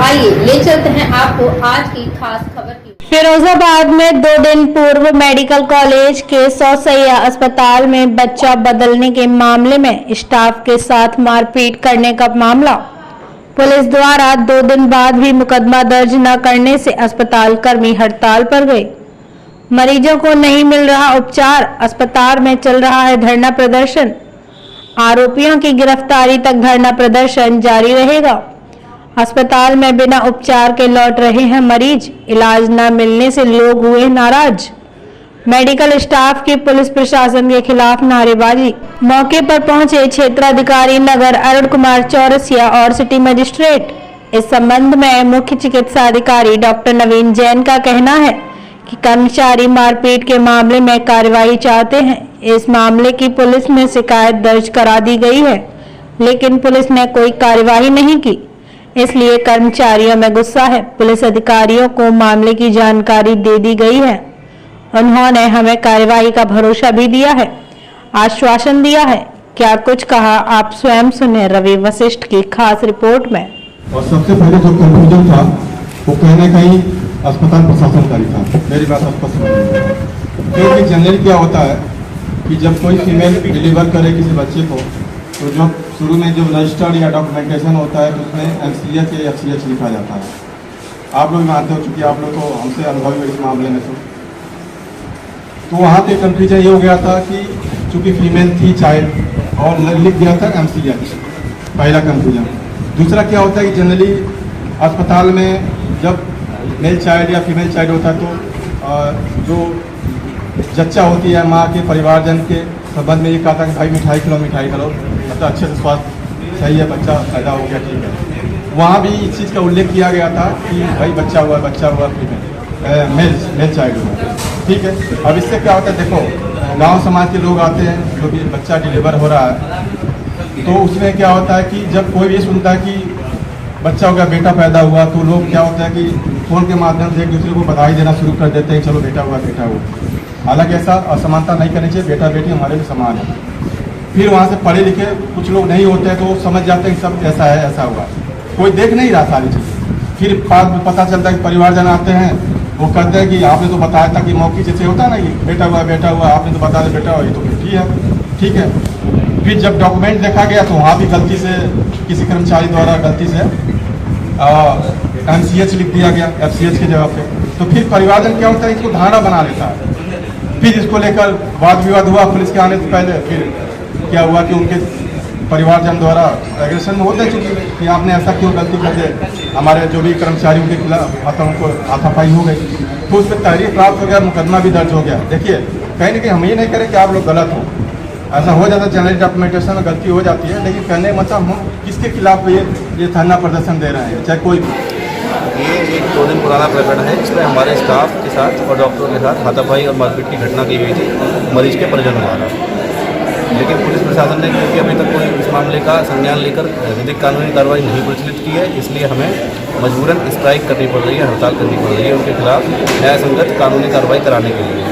आइए ले चलते हैं आपको आज की खास खबर की। फिरोजाबाद में 2 दिन पूर्व मेडिकल कॉलेज के 100 शैय्या अस्पताल में बच्चा बदलने के मामले में स्टाफ के साथ मारपीट करने का मामला। पुलिस द्वारा 2 दिन बाद भी मुकदमा दर्ज न करने से अस्पताल कर्मी हड़ताल पर गए। मरीजों को नहीं मिल रहा उपचार, अस्पताल में चल रहा है धरना प्रदर्शन। आरोपियों की गिरफ्तारी तक धरना प्रदर्शन जारी रहेगा। अस्पताल में बिना उपचार के लौट रहे हैं मरीज, इलाज न मिलने से लोग हुए नाराज। मेडिकल स्टाफ की पुलिस प्रशासन के खिलाफ नारेबाजी। मौके पर पहुंचे क्षेत्राधिकारी नगर अरुण कुमार चौरसिया और सिटी मजिस्ट्रेट। इस संबंध में मुख्य चिकित्सा अधिकारी डॉक्टर नवीन जैन का कहना है कि कर्मचारी मारपीट के मामले में कार्रवाई चाहते हैं। इस मामले की पुलिस में शिकायत दर्ज करा दी गई है, लेकिन पुलिस ने कोई कार्रवाई नहीं की, इसलिए कर्मचारियों में गुस्सा है। पुलिस अधिकारियों को मामले की जानकारी दे दी गई है। उन्होंने हमें कार्रवाई का भरोसा भी दिया है, आश्वासन दिया है। क्या कुछ कहा, आप स्वयं सुने रवि वशिष्ठ की खास रिपोर्ट में। और सबसे पहले जो कंफ्यूजन था वो कहीं न कहीं अस्पताल प्रशासन का ही था। मेरी बात स्पष्ट नहीं, क्योंकि जनरली क्या होता है कि जब कोई फीमेल डिलीवर करे किसी बच्चे को, तो जो शुरू में जो रजिस्टर्ड या डॉक्यूमेंटेशन होता है तो उसमें MCH या FCH लिखा जाता है। आप लोग मानते हो, चूँकि आप लोग तो हमसे अनुभवी हो इस मामले में, तो वहाँ पे कंफ्यूजन ये हो गया था कि चूँकि फीमेल थी चाइल्ड और लिख दिया था MCH, पहला कंफ्यूजन। दूसरा क्या होता है कि जनरली अस्पताल में जब मेल चाइल्ड या फीमेल चाइल्ड होता है तो जो जच्चा होती है माँ के परिवारजन के संबंध में ये कहा था कि भाई मिठाई खिलाओ, मतलब अच्छे से स्वास्थ्य सही है, बच्चा पैदा हो गया, ठीक है। वहाँ भी इस चीज़ का उल्लेख किया गया था कि भाई बच्चा हुआ फीमेल मेल चाइल्ड हुआ, ठीक है। अब इससे क्या होता है, देखो गांव समाज के लोग आते हैं, जो भी बच्चा डिलीवर हो रहा है, तो उसमें क्या होता है कि जब कोई भी सुनता है कि बच्चा हो गया, बेटा पैदा हुआ, तो लोग क्या होता है कि फ़ोन के माध्यम से एक दूसरे को बधाई देना शुरू कर देते हैं, चलो बेटा हुआ। हालांकि ऐसा असमानता नहीं करनी चाहिए, बेटा बेटी हमारे भी समान है। फिर वहाँ से पढ़े लिखे कुछ लोग नहीं होते हैं तो समझ जाते हैं कि सब ऐसा है, ऐसा हुआ, कोई देख नहीं रहा सारी चीज़ें। फिर बाद में पता चलता है कि परिवारजन आते हैं, वो कहते हैं कि आपने तो बताया था कि मौके जैसे होता है ना कि बेटा हुआ, आपने तो बताया बेटा हुआ, ये तो ठीक है। फिर जब डॉक्यूमेंट देखा गया तो वहाँ भी गलती से किसी कर्मचारी द्वारा गलती से MCH लिख दिया गया FCH की जगह पे। तो फिर परिवारजन क्या होता है, इसको धारणा बना लेता है। फिर इसको लेकर वाद विवाद हुआ पुलिस के आने से पहले। फिर क्या हुआ कि उनके परिवारजन द्वारा एग्रेशन में होते हैं कि आपने ऐसा क्यों गलती कर दिया, हमारे जो भी कर्मचारी उनके खिलाफ उनको हाथापाई हो गई, तो उस पर तहरीर प्राप्त हो गया, मुकदमा भी दर्ज हो गया। देखिए कहीं ना कहीं हम ये नहीं करें कि आप लोग गलत हो, ऐसा हो जाता है, जनरल डॉक्यूमेंटेशन में गलती हो जाती है, लेकिन कहने मतलब हम किसके खिलाफ ये धरना प्रदर्शन दे रहे हैं, चाहे कोई भी। ये एक 2 दिन पुराना प्रकरण है जिसमें हमारे स्टाफ के साथ और डॉक्टरों के साथ हाथापाई और मारपीट की घटना की गई थी मरीज के परिजनों द्वारा। लेकिन पुलिस प्रशासन ने क्योंकि अभी तक कोई इस मामले का संज्ञान लेकर विधिक कानूनी कार्रवाई नहीं प्रचलित की है, इसलिए हमें मजबूरन स्ट्राइक करनी पड़ रही है, हड़ताल करनी पड़ रही है उनके खिलाफ न्यायसंगत कानूनी कार्रवाई कराने के लिए।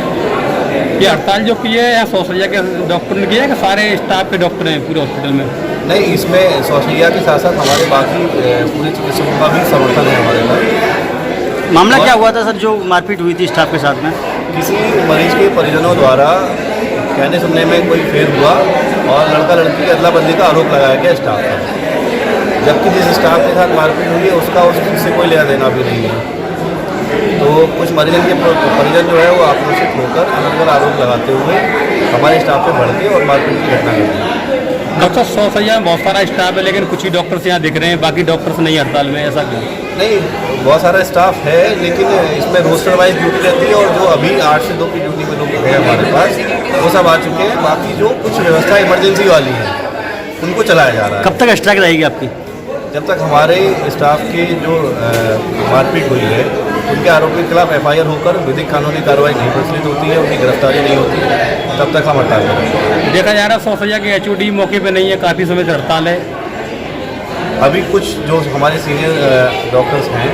ये हड़ताल जो की है सोशलिया के डॉक्टर ने किया है कि सारे स्टाफ के डॉक्टर हैं पूरे हॉस्पिटल में? नहीं, इसमें सोशलिया के साथ साथ हमारे बाकी पूरे चिकित्सकों का भी समर्थन है हमारे पास। मामला क्या हुआ था सर जो मारपीट हुई थी स्टाफ के साथ में? किसी मरीज के परिजनों द्वारा कहने सुनने में कोई फेर हुआ और लड़का लड़की की अदला बदली का आरोप लगाया गया स्टाफ पर, जबकि जिस स्टाफ के साथ मारपीट हुई है उसका उससे कोई लेना देना भी नहीं है। तो कुछ परिजन जो है वो आक्रोशित होकर उन पर आरोप लगाते हुए हमारे स्टाफ पे भड़के और मारपीट की घटना घटी। डॉक्टर 100 शैय्या में बहुत सारा स्टाफ है, लेकिन कुछ ही डॉक्टर्स यहाँ दिख रहे हैं, बाकी डॉक्टर्स नहीं हड़ताल में, ऐसा क्यों? नहीं, बहुत सारा स्टाफ है, लेकिन इसमें रोस्टर वाइज ड्यूटी रहती है और जो अभी 8 से 2 की ड्यूटी में लोग हैं हमारे पास, वो सब आ चुके हैं। बाकी जो कुछ व्यवस्था इमरजेंसी वाली है उनको चलाया जा रहा है। कब तक स्ट्राइक रहेगी आपकी? जब तक हमारे स्टाफ की जो मारपीट हुई है उनके आरोपी के खिलाफ FIR होकर विधिक कानूनी कार्रवाई नहीं प्रचलित होती है, उनकी गिरफ्तारी नहीं होती है, तब तक हम हड़ताल करेंगे। देखा जा रहा है 100 शैय्या के HOD मौके पे नहीं है, काफ़ी समय से हड़ताल है। अभी कुछ जो हमारे सीनियर डॉक्टर्स हैं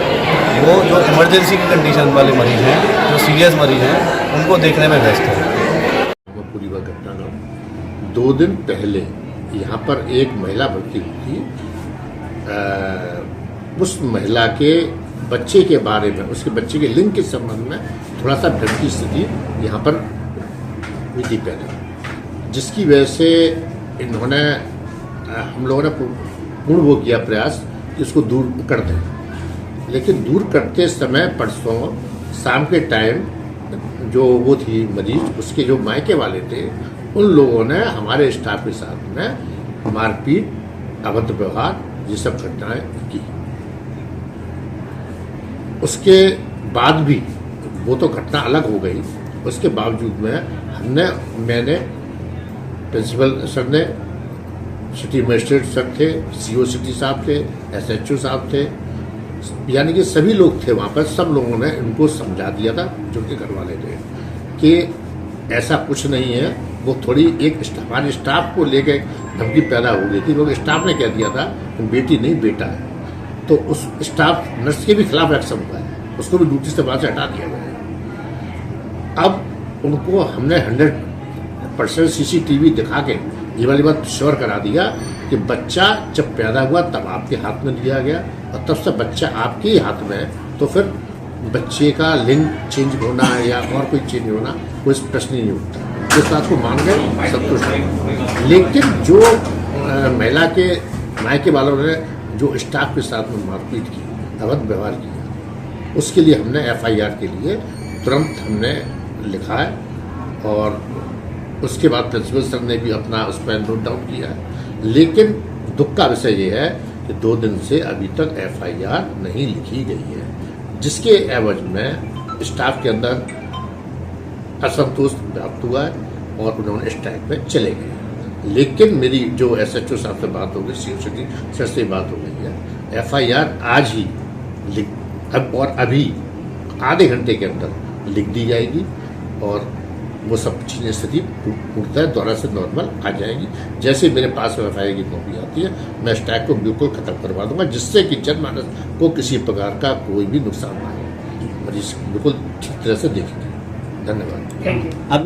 वो जो इमरजेंसी की कंडीशन वाले मरीज हैं, जो सीरियस मरीज हैं, उनको देखने में व्यस्त है। पूरी घटना 2 दिन पहले यहाँ पर एक महिला भर्ती हुई थी उस महिला के बच्चे के बारे में, उसके बच्चे के लिंग के संबंध में थोड़ा सा भ्रम की स्थिति यहाँ पर हुई थी पहले, जिसकी वजह से इन्होंने हम लोगों ने पूर्ण वो किया प्रयास कि उसको दूर कर दें। लेकिन दूर करते समय परसों शाम के टाइम जो वो थी मरीज, उसके जो मायके वाले थे, उन लोगों ने हमारे स्टाफ के साथ में मारपीट, अभद्र व्यवहार, ये सब घटनाएं की। उसके बाद भी वो तो घटना अलग हो गई, उसके बावजूद में मैंने प्रिंसिपल सर ने, सिटी मजिस्ट्रेट सर थे, CO सिटी साहब थे, SHO साहब थे, यानी कि सभी लोग थे वहाँ पर। सब लोगों ने इनको समझा दिया था जो कि घर वाले थे कि ऐसा कुछ नहीं है। वो थोड़ी एक हमारे स्टाफ को लेकर धमकी पैदा हो गई थी, क्योंकि स्टाफ ने कह दिया था कि बेटी नहीं बेटा है, तो उस स्टाफ नर्स के भी खिलाफ एक्शन हुआ है, उसको भी ड्यूटी से बाहर से हटा दिया गया है। अब उनको हमने 100% CCTV दिखा के ये वाली बात श्योर करा दिया कि बच्चा जब पैदा हुआ तब आपके हाथ में दिया गया, और तब से बच्चा आपके ही हाथ में है, तो फिर बच्चे का लिंग चेंज होना या और कोई चेंज होना कोई प्रश्न ही नहीं उठता। इस बात को मान गए, संतुष्ट है। लेकिन जो महिला के मायके वालों ने जो स्टाफ के साथ में मारपीट की, अभद्र व्यवहार किया, उसके लिए हमने FIR के लिए तुरंत हमने लिखा है, और उसके बाद प्रिंसिपल सर ने भी अपना उस पर नोट डाउन किया है। लेकिन दुख का विषय ये है कि 2 दिन से अभी तक FIR नहीं लिखी गई है, जिसके एवज में स्टाफ के अंदर असंतोष व्याप्त हुआ है और उन्होंने स्ट्राइक पे चले गए। लेकिन मेरी जो SHO साहब से बात हो गई, CO सिटी सर से बात हो गई है, FIR आज ही अभी आधे घंटे के अंदर लिख दी जाएगी, और वो सब चीज़ें स्थिति पूर्णतः दोबारा से नॉर्मल आ जाएगी। जैसे मेरे पास में FIR की कॉपी आती है, मैं स्ट्राइक को बिल्कुल खत्म करवा दूंगा, जिससे कि जनमानस को किसी प्रकार का कोई भी नुकसान ना हो। मरीज बिल्कुल ठीक तरह से देखेंगे। धन्यवाद। अब